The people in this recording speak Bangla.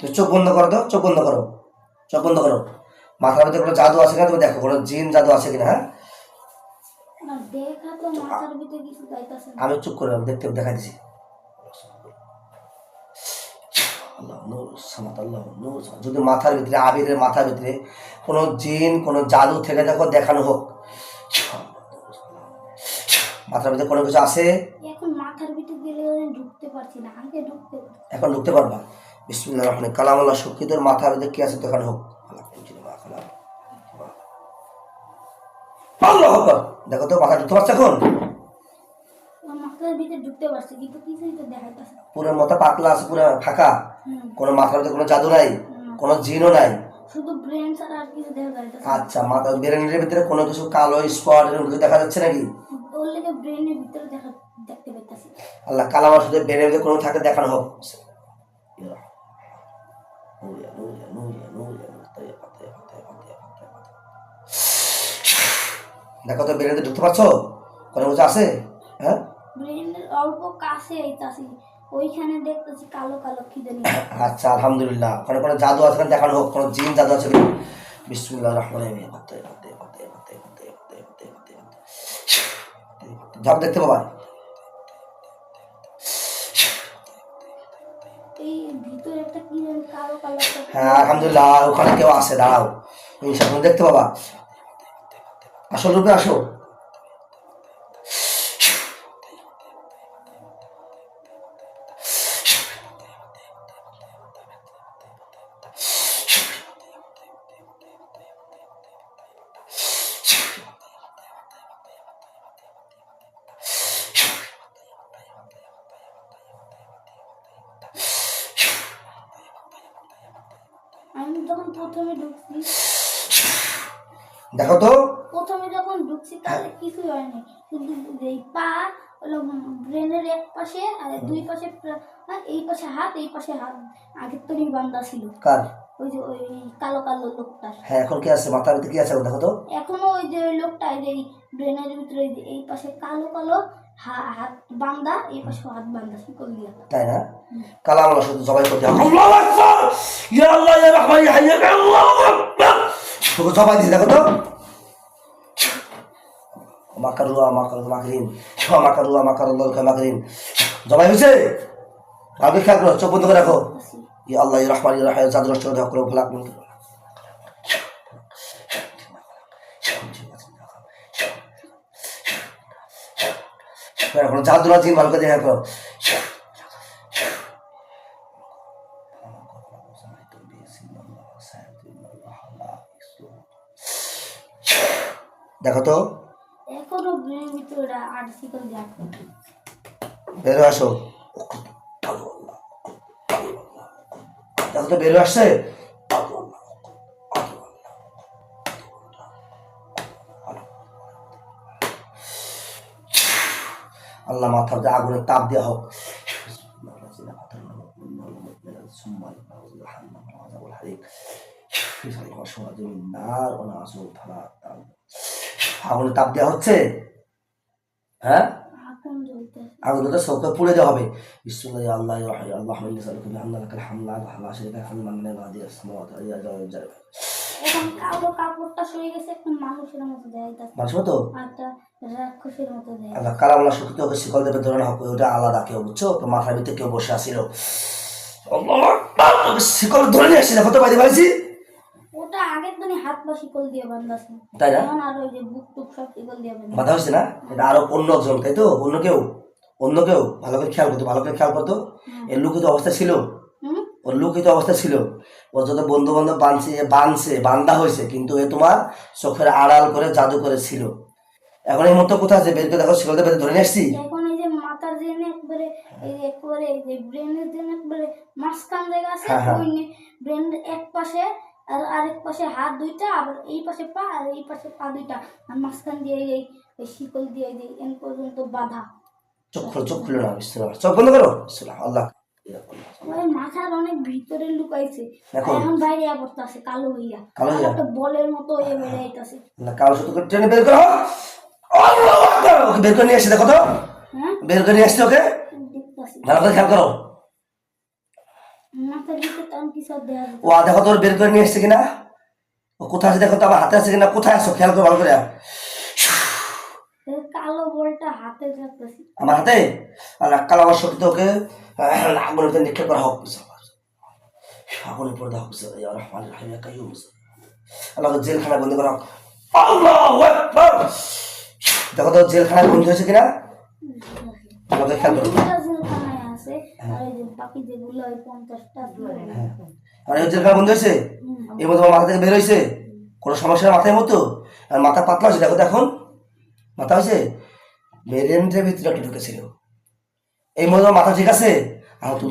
তুমি চোখ বন্ধ করো তো, চোখ বন্ধ করো, চোখ বন্ধ করো। মাথার ভিতরে কোনো জাদু আছে কিনা তুমি দেখো, কোনো জিন জাদু আছে কিনা। হ্যাঁ, আমি চুপ করে দেখতে দেখা দিছি। যদি মাথার ভিতরে, আবিরের মাথার ভিতরে কোনো জিন, কোনো জাদু থেকে দেখো, দেখানো হোক। মাথার ভিতরে কোনো কিছু আছে, এখন মাথার ভিতরে গেলে ঢুকতে পারছি না, আগে ঢুকতে পারছি। এখন ঢুকতে পারবা। বিসমিল্লাহির রহমানির রহিম। কালামুল্লাহ শক্তি তোর মাথার ভিতরে কি আছে দেখানো হোক। আল্লাহু আকবার। দেখো তো মাথা ঢুকতে পারছে এখন? মাথার ভিতরে ঢুকতে পারছি কিন্তু কিছুই তো দেখাইতেছে। পুরো মাথা পাতলা আছে, পুরো ফাঁকা, কোনো মাথার ভিতরে কোনো জাদু নাই, কোনো জিনও নাই, শুধু ব্রেন ছাড়া আর কিছু দেখা যাইতেছে। আচ্ছা, মাথা ব্রেনের ভিতরে কোনো কিছু কালো স্পট এরকম কিছু দেখা যাচ্ছে নাকি? ওর লেগে ব্রেনের ভিতরে দেখতে পাইতাছি। আল্লাহ কালামার সাথে ব্রেনের ভিতরে কোনো থাকে দেখানো হোক। দেখো তো ব্রেনে ঢুকতে পারছো? কোনো কিছু আছে? হ্যাঁ, ব্রেনের অল্প কাছে আইতাছি, ওইখানে দেখতেছি কালো কালো কি জানি। আচ্ছা, আলহামদুলিল্লাহ। ওখানে কোনো জাদু আছে দেখানো হোক, কোনো জিন জাদু আছে কিনা। বিসমিল্লাহির রহমানির রহিম। ঝাপ দেখতে পাবা। এই ভিতরে একটা কি জানি কালো কালো। হ্যাঁ, আলহামদুলিল্লাহ, ওখানে কেউ আছে, দাঁড়াও, ইনশাআল্লাহ দেখতে পাবা। আসল রূপে আসো। আমি যখন প্রথমে ঢুকছি, দেখো তো, প্রথমে যখন ঢুকছি তাহলে কিছু হয়নি, কিন্তু এই পা হলো ব্রেনের এক পাশে আর দুই পাশে, এই পাশে হাত, এই পাশে হাত আগের তরি বান্ধা ছিল। কার? ওই যে ওই কালো কালো লোকটার। হ্যাঁ, এখন কি আছে মাথার ভিতরে, কি আছে দেখো তো। এখনো ওই যে ওই লোকটা, এই ব্রেনের ভিতরে এই পাশে কালো কালো হাত বান্ধা, এই পাশে হাত বান্ধা শিকল দিয়া। তাই না? কালাম আল্লাহ শুধু জবাই করতে হবে। আল্লাহু আকবার, ইয়া আল্লাহ ইয়া রহমান ইয়া হাইয়্যু ইয়া আল্লাহু আকবার। শুধু জবাই দিছি দেখো তো। মাকারুয়া মাকারুল মাকরিন, মাকারুয়া মাকারুল্লাহ মাকরিন। জবাই হয়েছে? আপনি খেয়াল করো, চোখ বন্ধ করে রাখো। ইয়া আল্লাহ ইয়া রহমান ইয়া রাহিম, জাদুর রাষ্ট্র দেওয়া করে ভোলাক মন। এখন জাদুরা জিন ভালো করে দেখা করো। দেখো তো, এখনো ব্রেনের ভিতরে আর শিকল দিয়া। বেরো আসো। দেখো তো বেরো আসছে। আল্লাহ মাথার যে আগুনের তাপ দেওয়া হোক। আগুনের তাপ দেওয়া হচ্ছে। হ্যাঁ, আগুন তো চোখে পুড়ে দেওয়া হবে। বিসমিল্লাহি আল্লাহ ইয়া আল্লাহ ইয়াসালুকা বিআন্না লাকাল হামলা ওয়া শারীকা হামলা মিন বাদিয়াস সামাওয়াতি ইয়া জাল। এখন কালো কাপড়টা সরে গেছে, এখন মানুষের মতো দেখাইতাছে। মানুষ মতো? একটা রাক্ষসের মতো দেখাইতাছে। আল্লাহ কালামুল্লাহ শক্তি ওকে শিকল দেবে ধরে না হোক, ওটা আলাদা কেউ, বুঝছো তো? মাথার ভিতরে কেউ বসে আসছিল, শিকল ধরে নিয়ে আসছি, দেখো তো বাইরে পাইছি। ওটা আগের দিনই হাত বা শিকল দিয়ে বাঁধাছে, তাই না? এখন আর ওই যে বুক টুক সব শিকল দিয়ে বাধা হয়েছে না? এটা আরো অন্য একজন, তাই তো? অন্য কেউ, অন্য কেউ ভালো করে খেয়াল করতো, ভালো করে খেয়াল করতো। এর লুকিত অবস্থা ছিল, ওর লুকিত অবস্থা ছিল। ওর যত বন্ধু বান্ধব বান্ধা হয়েছে, কিন্তু এ তোমার চোখের আড়াল করে জাদু করে ছিল। এখন এই মতো কোথায় আছে? বের করে দেখো, শিকলটা বের ধরে নিয়ে আসছি। এখন এই যে মাথার জেনে একবারে, এই একবারে এই যে ব্রেনের জেনে একবারে মাঝখান জায়গা আছে, ওই ব্রেনের এক পাশে আর আরেক পাশে হাত দুইটা, আবার এই পাশে পা আর এই পাশে পা দুইটা, আর মাঝখান দিয়ে এই শিকল দিয়ে এই এন পর্যন্ত বাঁধা। চোখ খুলে না, চোখ বন্ধ করো। আল্লাহ ওই মাথার অনেক ভিতরে লুকাইছে, এখন বাইরে পড়তেছে কালো হইয়া, একটা বলের মতো হয়ে বেড়ে আইতাছে। কালো সুতো করে টেনে বের করো। আল্লাহু আকবার, ওকে বের করে নিয়ে আসছে, দেখো তো। বের করে নিয়ে আসছে ওকে, ভালো করে খেয়াল করো। মাথার ভিতরে কারণ কিছু আর দেয়া ও দেখো তোর বের করে নিয়ে এসছে কিনা, ও কোথায় আছে দেখো তো, আমার হাতে আছে কিনা, কোথায় আছো খেয়াল করে ভালো করে। কালো বলটা হাতে রাখতেছি। আমার হাতে, আর কাল আমার শক্তিতে ওকে আগুনের ভিতরে নিক্ষেপ করা হোক, আগুনের পরে দেওয়া হচ্ছে আল্লাহ জেলখানায় বন্দি করা হোক। আল্লাহু আকবার। দেখো তো জেলখানায় বন্দি হয়েছে কিনা, আমাকে খেয়াল করো। দুইটা জেলখানায় আছে, আর এই যে বাকি যেগুলো ওই 50টা আর এই জেলখানায় বন্দি হয়েছে, এর মধ্যে আমার মাথা থেকে বের হয়েছে, কোনো সমস্যা মাথায় মতো, আর মাথা পাতলা হয়েছে, দেখো তো এখন মাথা হয়েছে, ব্রেনের ভিতরে একটা ঢুকেছিল, এই মধ্যে মাথা ঠিক আছে। আর তুমি